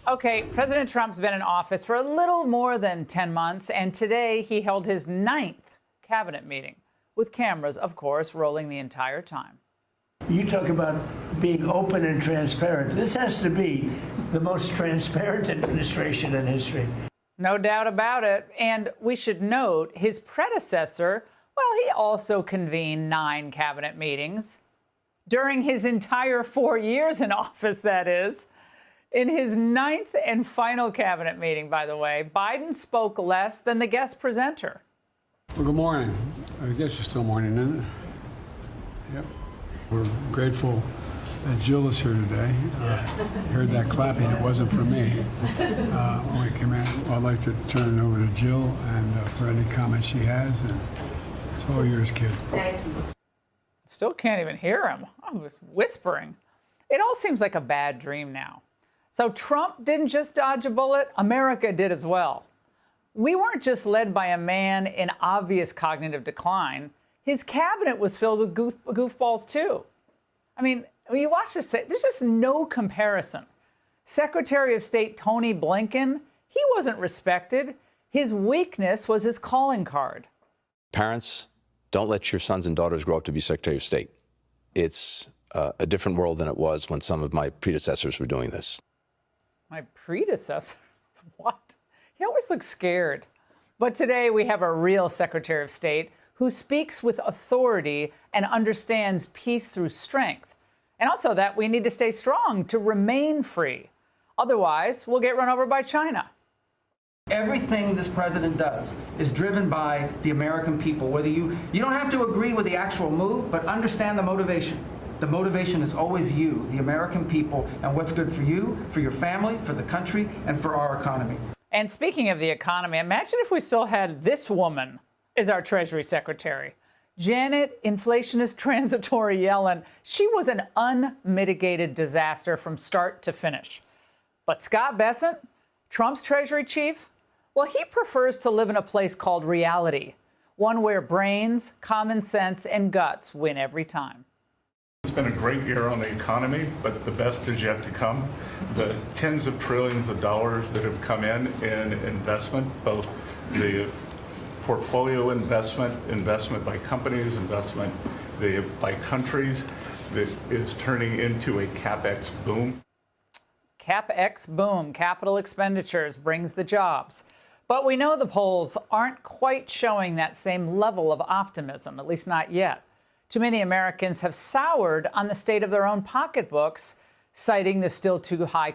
Okay, President Trump's been in office for a little more than 10 months, and today he held his 9th cabinet meeting, with cameras, of course, rolling the entire time. You talk about being open and transparent. This has to be the most transparent administration in history. No doubt about it. And we should note his predecessor, well, he also convened 9 cabinet meetings. During his entire 4 years in office, that is. In his 9th and final cabinet meeting, by the way, Biden spoke less than the guest presenter. Well, good morning. I guess it's still morning, isn't it? Yep. We're grateful that Jill is here today. Heard that clapping. It wasn't for me when we came in. Well, I'd like to turn it over to Jill and for any comments she has. And it's all yours, kid. Thank you. Still can't even hear him. I was whispering. It all seems like a bad dream now. So Trump didn't just dodge a bullet, America did as well. We weren't just led by a man in obvious cognitive decline. His cabinet was filled with goofballs, too. I mean, when you watch this, there's just no comparison. Secretary of State Tony Blinken, he wasn't respected. His weakness was his calling card. Parents, don't let your sons and daughters grow up to be Secretary of State. It's a different world than it was when some of my predecessors were doing this. My predecessor? What? He always looks scared. But today we have a real Secretary of State who speaks with authority and understands peace through strength. And also that we need to stay strong to remain free. Otherwise, we'll get run over by China. Everything this president does is driven by the American people. Whether you don't have to agree with the actual move, but understand the motivation. The motivation is always you, the American people, and what's good for you, for your family, for the country, and for our economy. And speaking of the economy, imagine if we still had this woman as our Treasury Secretary. Janet Inflationist Transitory Yellen. She was an unmitigated disaster from start to finish. But Scott Bessent, Trump's Treasury Chief, well, he prefers to live in a place called reality, one where brains, common sense, and guts win every time. It's been a great year on the economy, but the best is yet to come. The tens of trillions of dollars that have come in investment, both the portfolio investment by companies, investment by countries, that is turning into a CapEx boom. CapEx boom, capital expenditures brings the jobs. But we know the polls aren't quite showing that same level of optimism, at least not yet. Too many Americans have soured on the state of their own pocketbooks, citing the still too high